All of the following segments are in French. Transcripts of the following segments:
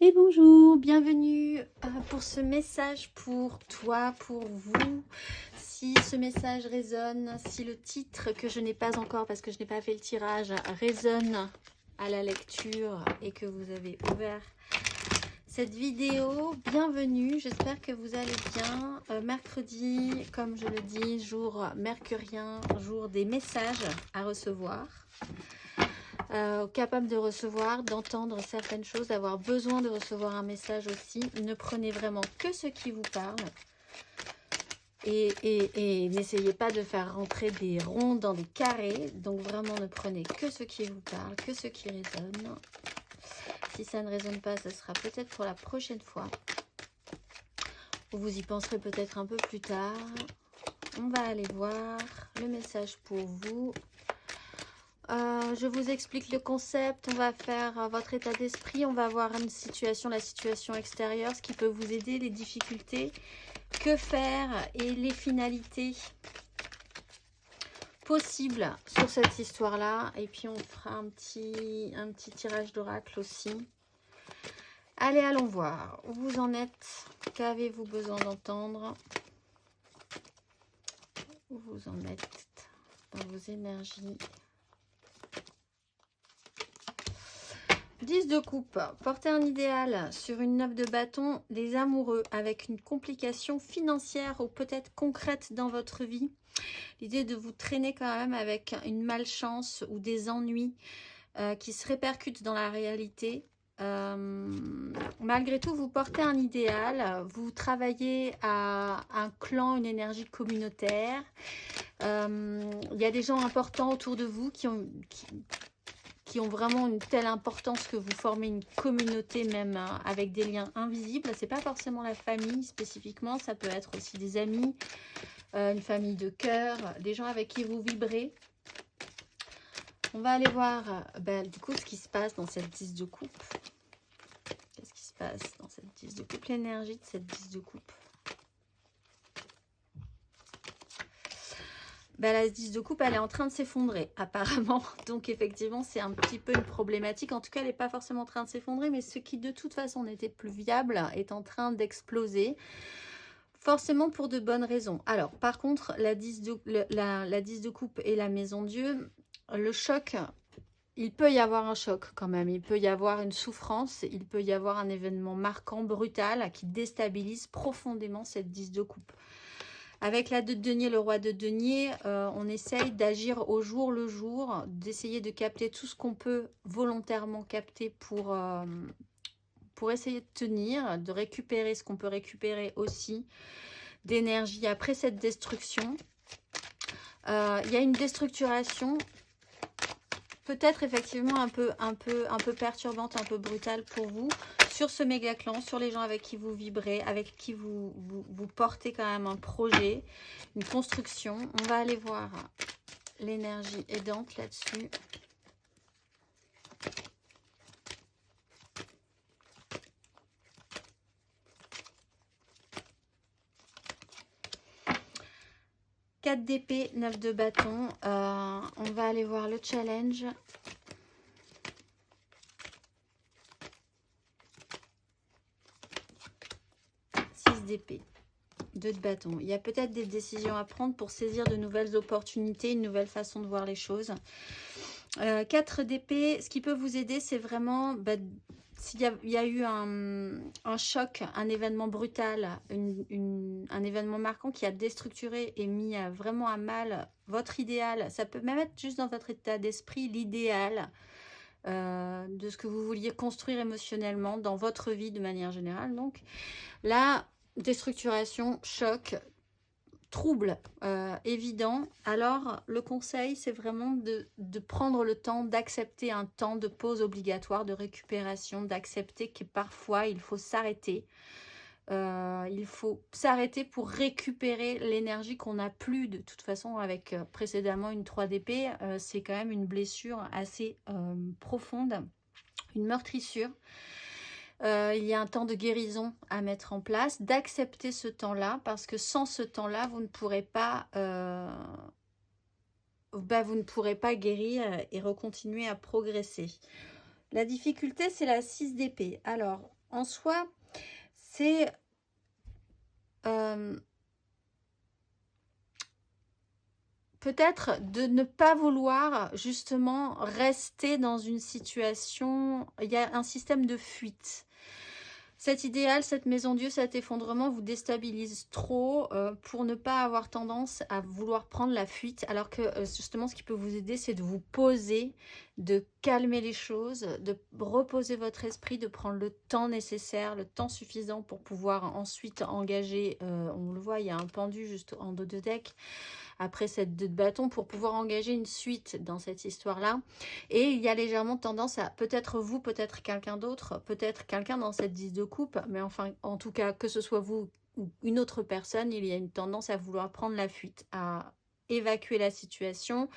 Et bonjour, bienvenue pour ce message pour toi, pour vous. Si ce message résonne, si le titre que je n'ai pas encore parce que je n'ai pas fait le tirage résonne à la lecture et que vous avez ouvert cette vidéo, bienvenue, j'espère que vous allez bien. Mercredi, comme je le dis, jour mercurien, jour des messages à recevoir. Capable de recevoir, d'entendre certaines choses, d'avoir besoin de recevoir un message aussi. Ne prenez vraiment que ce qui vous parle et n'essayez pas de faire rentrer des ronds dans des carrés. Donc vraiment ne prenez que ce qui vous parle, que ce qui résonne. Si ça ne résonne pas, ce sera peut-être pour la prochaine fois. Vous y penserez peut-être un peu plus tard. On va aller voir le message pour vous. Je vous explique le concept, on va faire votre état d'esprit, on va voir une situation, la situation extérieure, ce qui peut vous aider, les difficultés, que faire et les finalités possibles sur cette histoire-là. Et puis on fera un petit tirage d'oracle aussi. Allez, allons voir où vous en êtes, qu'avez-vous besoin d'entendre, où vous en êtes dans vos énergies. 10 de coupe, porter un idéal sur une 9 de bâton, des amoureux avec une complication financière ou peut-être concrète dans votre vie. L'idée de vous traîner quand même avec une malchance ou des ennuis qui se répercutent dans la réalité. Malgré tout, vous portez un idéal, vous travaillez à un clan, une énergie communautaire. Il y a des gens importants autour de vous qui ont vraiment une telle importance que vous formez une communauté même avec des liens invisibles. C'est pas forcément la famille spécifiquement, ça peut être aussi des amis, une famille de cœur, des gens avec qui vous vibrez. On va aller voir du coup ce qui se passe dans cette 10 de coupe. Qu'est-ce qui se passe dans cette 10 de coupe? L'énergie de cette 10 de coupe. La 10 de coupe, elle est en train de s'effondrer, apparemment. Donc, effectivement, c'est un petit peu une problématique. En tout cas, elle n'est pas forcément en train de s'effondrer, mais ce qui, de toute façon, n'était plus viable est en train d'exploser. Forcément pour de bonnes raisons. Alors, par contre, la 10 de coupe et la maison Dieu, le choc, il peut y avoir un choc quand même. Il peut y avoir une souffrance, il peut y avoir un événement marquant, brutal, qui déstabilise profondément cette 10 de coupe. Avec la 2 de denier, le roi de denier, on essaye d'agir au jour le jour, d'essayer de capter tout ce qu'on peut volontairement capter pour essayer de tenir, de récupérer ce qu'on peut récupérer aussi d'énergie après cette destruction. Il y a une déstructuration, peut-être effectivement un peu perturbante, un peu brutale pour vous, sur ce méga clan, sur les gens avec qui vous vibrez, avec qui vous portez quand même un projet, une construction. On va aller voir l'énergie aidante là-dessus. Quatre d'épée, 9 de bâton. On va aller voir le challenge. D'épée, 2 de bâton. Il y a peut-être des décisions à prendre pour saisir de nouvelles opportunités, une nouvelle façon de voir les choses. 4 d'épée, ce qui peut vous aider, c'est vraiment s'il y a eu un choc, un événement brutal, un événement marquant qui a déstructuré et mis vraiment à mal votre idéal. Ça peut même être juste dans votre état d'esprit, l'idéal de ce que vous vouliez construire émotionnellement dans votre vie de manière générale. Donc là, déstructuration, choc, trouble évident. Alors, le conseil, c'est vraiment de prendre le temps, d'accepter un temps de pause obligatoire, de récupération, d'accepter que parfois, il faut s'arrêter. Il faut s'arrêter pour récupérer l'énergie qu'on n'a plus de toute façon avec précédemment une 3 d'épée. C'est quand même une blessure assez profonde, une meurtrissure. Il y a un temps de guérison à mettre en place, d'accepter ce temps-là, parce que sans ce temps-là, vous ne pourrez pas, guérir et recontinuer à progresser. La difficulté, c'est la 6 d'épée. Alors, en soi, c'est peut-être de ne pas vouloir justement rester dans une situation, il y a un système de fuite. Cet idéal, cette maison Dieu, cet effondrement vous déstabilise trop pour ne pas avoir tendance à vouloir prendre la fuite, alors que justement ce qui peut vous aider, c'est de vous poser, de calmer les choses, de reposer votre esprit, de prendre le temps nécessaire, le temps suffisant pour pouvoir ensuite engager, on le voit, il y a un pendu juste en dos de deck, après cette 2 de bâton, pour pouvoir engager une suite dans cette histoire-là. Et il y a légèrement tendance à, peut-être vous, peut-être quelqu'un d'autre, peut-être quelqu'un dans cette 10 de coupe, mais enfin, en tout cas, que ce soit vous ou une autre personne, il y a une tendance à vouloir prendre la fuite, à évacuer la situation,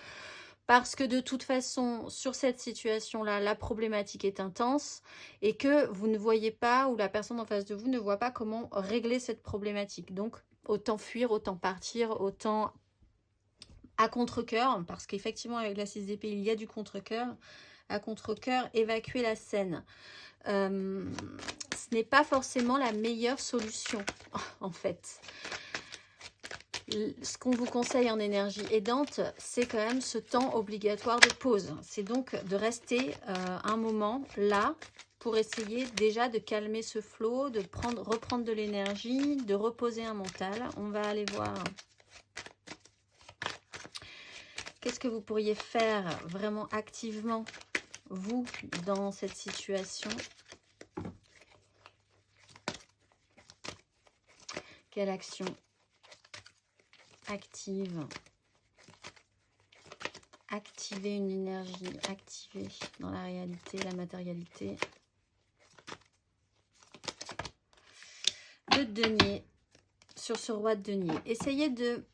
parce que de toute façon, sur cette situation-là, la problématique est intense et que vous ne voyez pas, ou la personne en face de vous ne voit pas comment régler cette problématique. Donc, autant fuir, autant partir, autant à contre-cœur, parce qu'effectivement avec la 6 d'épée il y a du contre-cœur, à contre-cœur, évacuer la scène. Ce n'est pas forcément la meilleure solution en fait. Ce qu'on vous conseille en énergie aidante, c'est quand même ce temps obligatoire de pause. C'est donc de rester un moment là pour essayer déjà de calmer ce flot, de reprendre de l'énergie, de reposer un mental. On va aller voir qu'est-ce que vous pourriez faire vraiment activement, vous, dans cette situation. Quelle action active? Activer une énergie, activer dans la réalité, la matérialité. 2 de denier sur ce roi de denier. Essayez de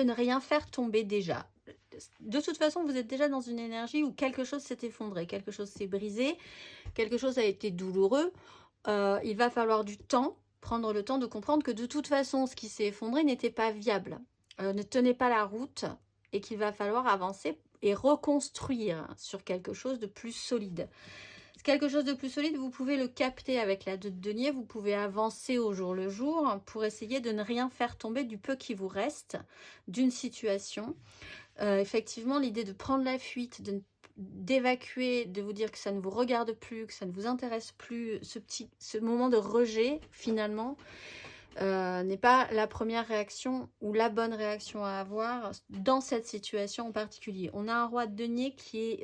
ne rien faire tomber déjà. De toute façon, vous êtes déjà dans une énergie où quelque chose s'est effondré, quelque chose s'est brisé, quelque chose a été douloureux. Il va falloir du temps, prendre le temps de comprendre que de toute façon, ce qui s'est effondré n'était pas viable, ne tenait pas la route et qu'il va falloir avancer et reconstruire sur quelque chose de plus solide. Quelque chose de plus solide, vous pouvez le capter avec la 2 de denier, vous pouvez avancer au jour le jour pour essayer de ne rien faire tomber du peu qui vous reste d'une situation. Effectivement, l'idée de prendre la fuite, d'évacuer, de vous dire que ça ne vous regarde plus, que ça ne vous intéresse plus, ce moment de rejet, finalement, n'est pas la première réaction ou la bonne réaction à avoir dans cette situation en particulier. On a un roi de denier qui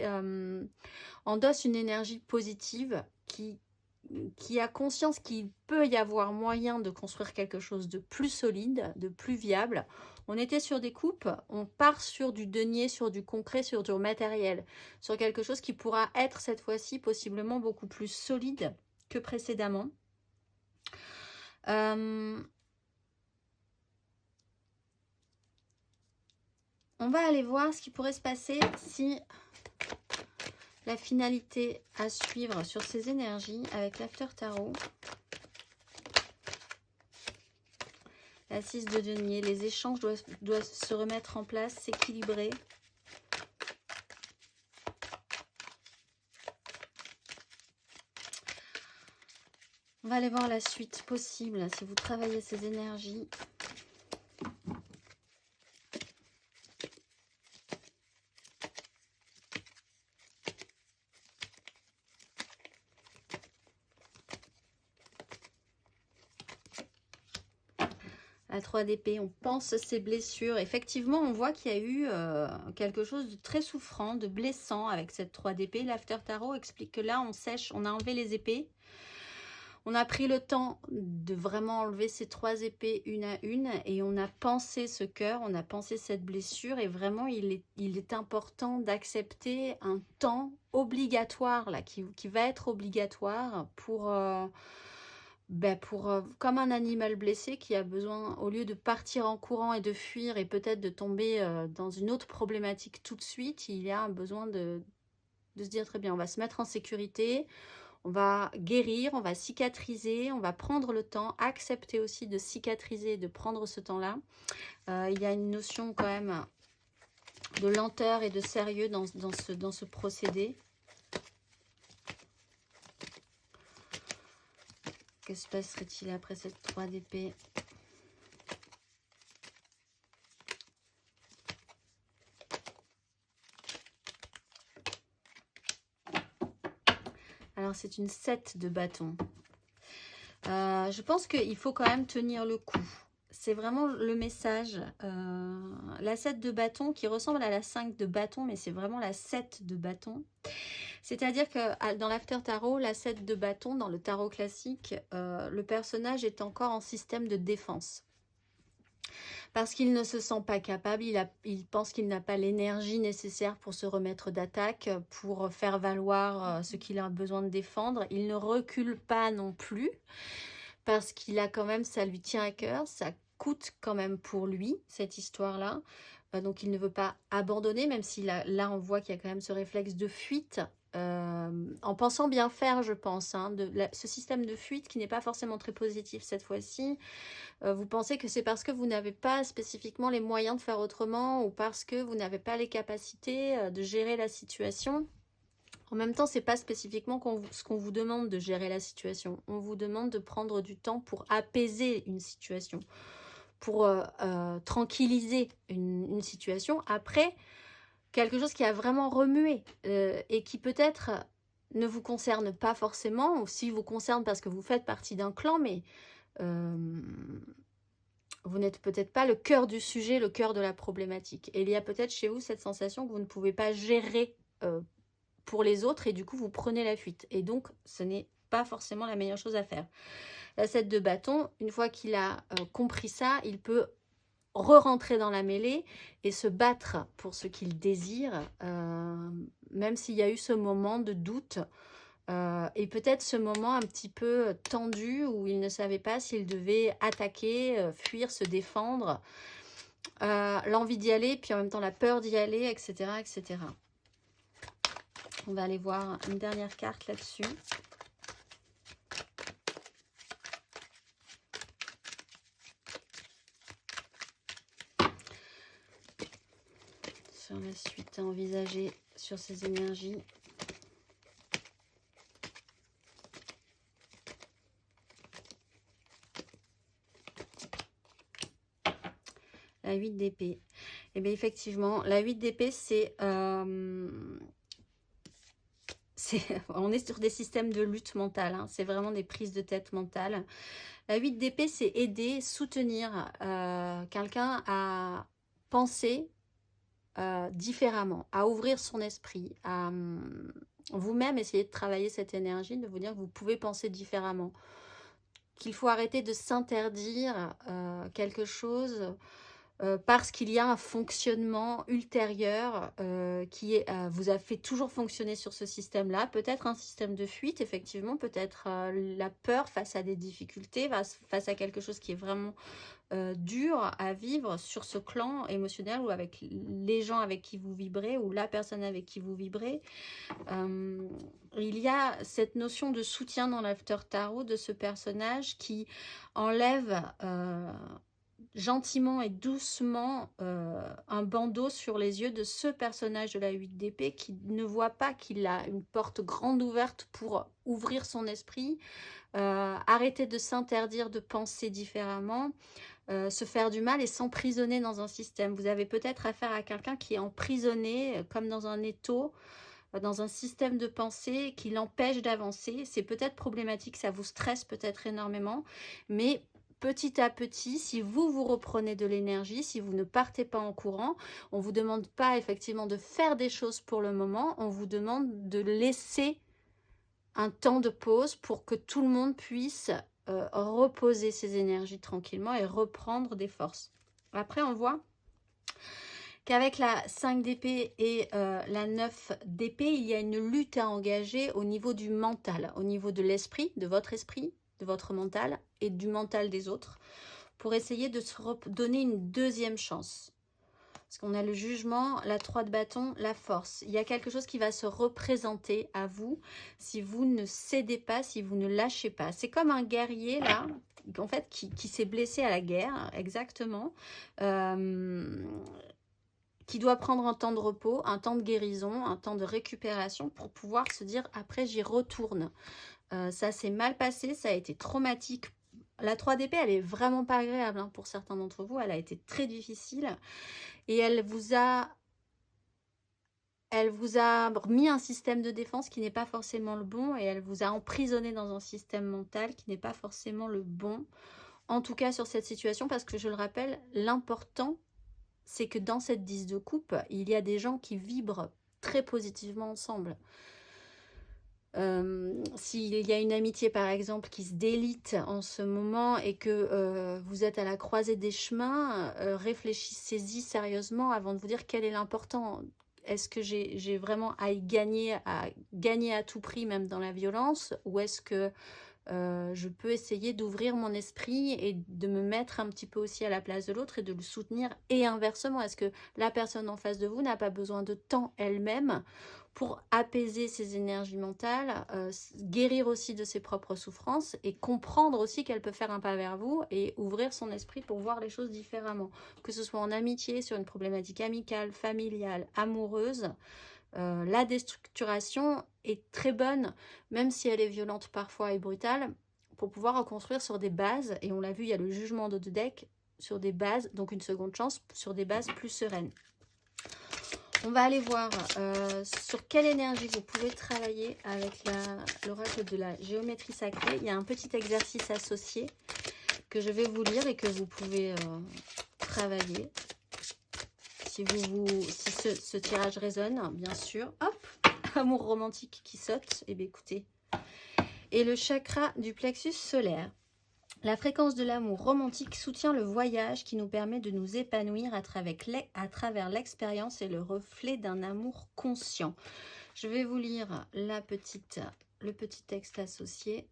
endosse une énergie positive, qui a conscience qu'il peut y avoir moyen de construire quelque chose de plus solide, de plus viable. On était sur des coupes, on part sur du denier, sur du concret, sur du matériel, sur quelque chose qui pourra être cette fois-ci possiblement beaucoup plus solide que précédemment. On va aller voir ce qui pourrait se passer si la finalité à suivre sur ces énergies avec l'After Tarot. La 6 de denier, les échanges doivent se remettre en place, s'équilibrer. On va aller voir la suite possible si vous travaillez ces énergies. La 3 d'épée, on pense ces blessures. Effectivement, on voit qu'il y a eu quelque chose de très souffrant, de blessant avec cette 3 d'épée. L'After Tarot explique que là, on sèche, on a enlevé les épées. On a pris le temps de vraiment enlever ces 3 épées une à une et on a pensé ce cœur, on a pensé cette blessure et vraiment, il est important d'accepter un temps obligatoire là, qui va être obligatoire pour... comme un animal blessé qui a besoin, au lieu de partir en courant et de fuir et peut-être de tomber dans une autre problématique tout de suite, il y a un besoin de se dire très bien, on va se mettre en sécurité, on va guérir, on va cicatriser, on va prendre le temps, accepter aussi de cicatriser, de prendre ce temps-là. Il y a une notion quand même de lenteur et de sérieux dans ce procédé. Que se passerait-il après cette 3 d'épée? Alors, c'est une 7 de bâton. Je pense qu'il faut quand même tenir le coup. C'est vraiment le message. La 7 de bâton qui ressemble à la 5 de bâton, mais c'est vraiment la 7 de bâton. C'est-à-dire que dans l'After Tarot, la 7 de bâton, dans le tarot classique, le personnage est encore en système de défense. Parce qu'il ne se sent pas capable, il pense qu'il n'a pas l'énergie nécessaire pour se remettre d'attaque, pour faire valoir ce qu'il a besoin de défendre. Il ne recule pas non plus, parce qu'il a quand même, ça lui tient à cœur, ça coûte quand même pour lui, cette histoire-là. Donc il ne veut pas abandonner, même si là on voit qu'il y a quand même ce réflexe de fuite, en pensant bien faire, je pense, hein, ce système de fuite qui n'est pas forcément très positif cette fois-ci. Vous pensez que c'est parce que vous n'avez pas spécifiquement les moyens de faire autrement, ou parce que vous n'avez pas les capacités de gérer la situation. En même temps, c'est pas spécifiquement ce qu'on vous demande de gérer la situation. On vous demande de prendre du temps pour apaiser une situation, pour tranquilliser une situation. Après, quelque chose qui a vraiment remué et qui peut-être ne vous concerne pas forcément, ou si vous concerne parce que vous faites partie d'un clan, mais vous n'êtes peut-être pas le cœur du sujet, le cœur de la problématique. Et il y a peut-être chez vous cette sensation que vous ne pouvez pas gérer pour les autres, et du coup vous prenez la fuite. Et donc ce n'est pas forcément la meilleure chose à faire. La 7 de bâton, une fois qu'il a compris ça, il peut re-rentrer dans la mêlée et se battre pour ce qu'il désire, même s'il y a eu ce moment de doute, et peut-être ce moment un petit peu tendu où il ne savait pas s'il devait attaquer, fuir, se défendre, l'envie d'y aller, puis en même temps la peur d'y aller, etc., etc. On va aller voir une dernière carte là-dessus. Sur la suite à envisager sur ces énergies. La 8 d'épée. Et bien effectivement, la 8 d'épée, c'est... on est sur des systèmes de lutte mentale, hein. C'est vraiment des prises de tête mentales. La 8 d'épée, c'est aider, soutenir quelqu'un à penser différemment, à ouvrir son esprit, à vous-même essayer de travailler cette énergie, de vous dire que vous pouvez penser différemment, qu'il faut arrêter de s'interdire quelque chose parce qu'il y a un fonctionnement ultérieur qui vous a fait toujours fonctionner sur ce système-là. Peut-être un système de fuite, effectivement, peut-être la peur face à des difficultés, face à quelque chose qui est vraiment dur à vivre sur ce clan émotionnel, ou avec les gens avec qui vous vibrez, ou la personne avec qui vous vibrez. Il y a cette notion de soutien dans l'After Tarot de ce personnage qui enlève... gentiment et doucement un bandeau sur les yeux de ce personnage de la 8 d'épée qui ne voit pas qu'il a une porte grande ouverte pour ouvrir son esprit, arrêter de s'interdire de penser différemment, se faire du mal et s'emprisonner dans un système. Vous avez peut-être affaire à quelqu'un qui est emprisonné comme dans un étau, dans un système de pensée qui l'empêche d'avancer. C'est peut-être problématique, ça vous stresse peut-être énormément, mais petit à petit, si vous reprenez de l'énergie, si vous ne partez pas en courant, on ne vous demande pas effectivement de faire des choses pour le moment, on vous demande de laisser un temps de pause pour que tout le monde puisse reposer ses énergies tranquillement et reprendre des forces. Après, on voit qu'avec la 5 d'épée et la 9 d'épée, il y a une lutte à engager au niveau du mental, au niveau de l'esprit, de votre mental et du mental des autres, pour essayer de se donner une deuxième chance. Parce qu'on a le jugement, la 3 de bâton, la force. Il y a quelque chose qui va se représenter à vous si vous ne cédez pas, si vous ne lâchez pas. C'est comme un guerrier là, en fait, qui s'est blessé à la guerre, exactement. Qui doit prendre un temps de repos, un temps de guérison, un temps de récupération pour pouvoir se dire après j'y retourne. Ça s'est mal passé, ça a été traumatique. La 3 d'épée, elle est vraiment pas agréable hein, pour certains d'entre vous. Elle a été très difficile et elle vous a mis un système de défense qui n'est pas forcément le bon et elle vous a emprisonné dans un système mental qui n'est pas forcément le bon. En tout cas sur cette situation, parce que je le rappelle, l'important, c'est que dans cette 10 de coupe, il y a des gens qui vibrent très positivement ensemble. S'il y a une amitié par exemple qui se délite en ce moment et que vous êtes à la croisée des chemins, réfléchissez-y sérieusement avant de vous dire quel est l'important. Est-ce que j'ai vraiment à y gagner à tout prix, même dans la violence, ou est-ce que je peux essayer d'ouvrir mon esprit et de me mettre un petit peu aussi à la place de l'autre et de le soutenir, et inversement, est-ce que la personne en face de vous n'a pas besoin de temps elle-même pour apaiser ses énergies mentales, guérir aussi de ses propres souffrances et comprendre aussi qu'elle peut faire un pas vers vous et ouvrir son esprit pour voir les choses différemment, que ce soit en amitié, sur une problématique amicale, familiale, amoureuse. La déstructuration est très bonne, même si elle est violente parfois et brutale, pour pouvoir reconstruire sur des bases, et on l'a vu, il y a le jugement de deck, sur des bases, donc une seconde chance, sur des bases plus sereines. On va aller voir sur quelle énergie vous pouvez travailler avec l'oracle de la géométrie sacrée. Il y a un petit exercice associé que je vais vous lire et que vous pouvez travailler. Si ce tirage résonne, bien sûr. Hop, amour romantique qui saute. Eh bien, écoutez. Et le chakra du plexus solaire. La fréquence de l'amour romantique soutient le voyage qui nous permet de nous épanouir à travers l'expérience et le reflet d'un amour conscient. Je vais vous lire le petit texte associé.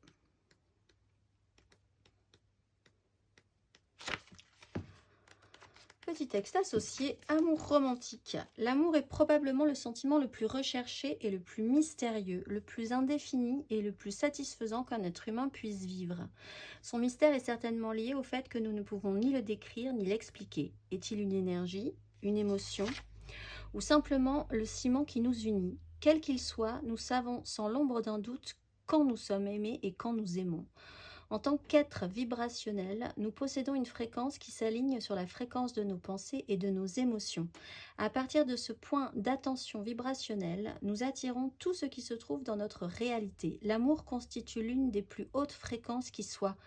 Petit texte associé, amour romantique. L'amour est probablement le sentiment le plus recherché et le plus mystérieux, le plus indéfini et le plus satisfaisant qu'un être humain puisse vivre. Son mystère est certainement lié au fait que nous ne pouvons ni le décrire ni l'expliquer. Est-il une énergie, une émotion ou simplement le ciment qui nous unit? Quel qu'il soit, nous savons sans l'ombre d'un doute quand nous sommes aimés et quand nous aimons. En tant qu'être vibrationnel, nous possédons une fréquence qui s'aligne sur la fréquence de nos pensées et de nos émotions. À partir de ce point d'attention vibrationnelle, nous attirons tout ce qui se trouve dans notre réalité. L'amour constitue l'une des plus hautes fréquences qui soit.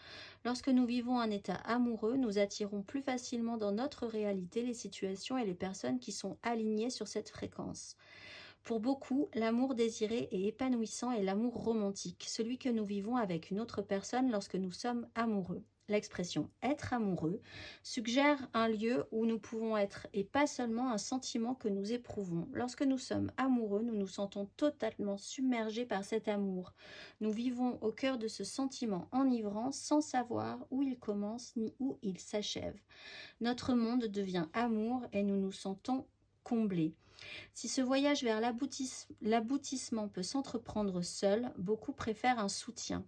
Lorsque nous vivons un état amoureux, nous attirons plus facilement dans notre réalité les situations et les personnes qui sont alignées sur cette fréquence. Pour beaucoup, l'amour désiré et épanouissant est l'amour romantique, celui que nous vivons avec une autre personne lorsque nous sommes amoureux. L'expression « être amoureux » suggère un lieu où nous pouvons être et pas seulement un sentiment que nous éprouvons. Lorsque nous sommes amoureux, nous nous sentons totalement submergés par cet amour. Nous vivons au cœur de ce sentiment enivrant sans savoir où il commence ni où il s'achève. Notre monde devient amour et nous nous sentons comblés. Si ce voyage vers l'aboutissement peut s'entreprendre seul, beaucoup préfèrent un soutien.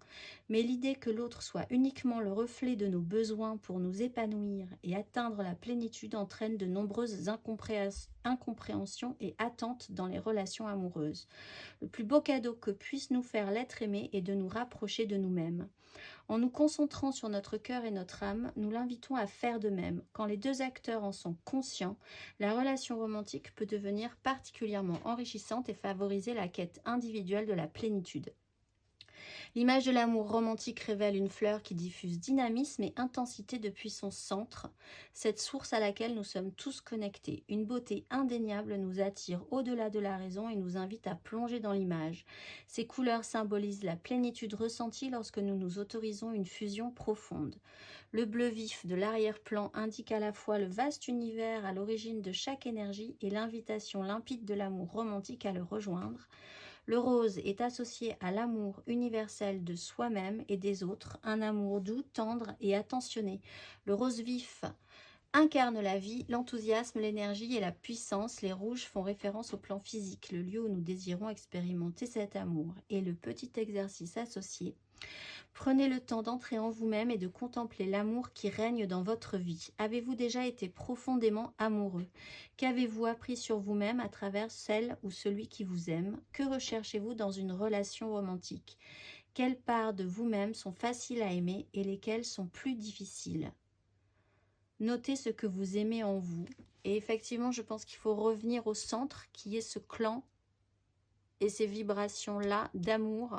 Mais l'idée que l'autre soit uniquement le reflet de nos besoins pour nous épanouir et atteindre la plénitude entraîne de nombreuses incompréhensions et attentes dans les relations amoureuses. Le plus beau cadeau que puisse nous faire l'être aimé est de nous rapprocher de nous-mêmes. En nous concentrant sur notre cœur et notre âme, nous l'invitons à faire de même. Quand les deux acteurs en sont conscients, la relation romantique peut devenir particulièrement enrichissante et favoriser la quête individuelle de la plénitude. L'image de l'amour romantique révèle une fleur qui diffuse dynamisme et intensité depuis son centre, cette source à laquelle nous sommes tous connectés. Une beauté indéniable nous attire au-delà de la raison et nous invite à plonger dans l'image. Ces couleurs symbolisent la plénitude ressentie lorsque nous nous autorisons une fusion profonde. Le bleu vif de l'arrière-plan indique à la fois le vaste univers à l'origine de chaque énergie et l'invitation limpide de l'amour romantique à le rejoindre. Le rose est associé à l'amour universel de soi-même et des autres, un amour doux, tendre et attentionné. Le rose vif incarne la vie, l'enthousiasme, l'énergie et la puissance. Les rouges font référence au plan physique, le lieu où nous désirons expérimenter cet amour. Et le petit exercice associé. Prenez le temps d'entrer en vous-même et de contempler l'amour qui règne dans votre vie. Avez-vous déjà été profondément amoureux? Qu'avez-vous appris sur vous-même à travers celle ou celui qui vous aime? Que recherchez-vous dans une relation romantique? quelles parts de vous-même sont faciles à aimer et lesquelles sont plus difficiles. Notez ce que vous aimez en vous. Et effectivement, je pense qu'il faut revenir au centre, qui est ce clan et ces vibrations-là d'amour,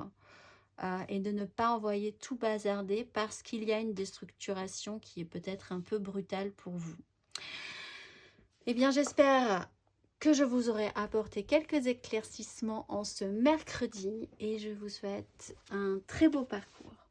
et de ne pas envoyer tout bazarder parce qu'il y a une déstructuration qui est peut-être un peu brutale pour vous. Eh bien, j'espère que je vous aurai apporté quelques éclaircissements en ce mercredi et je vous souhaite un très beau parcours.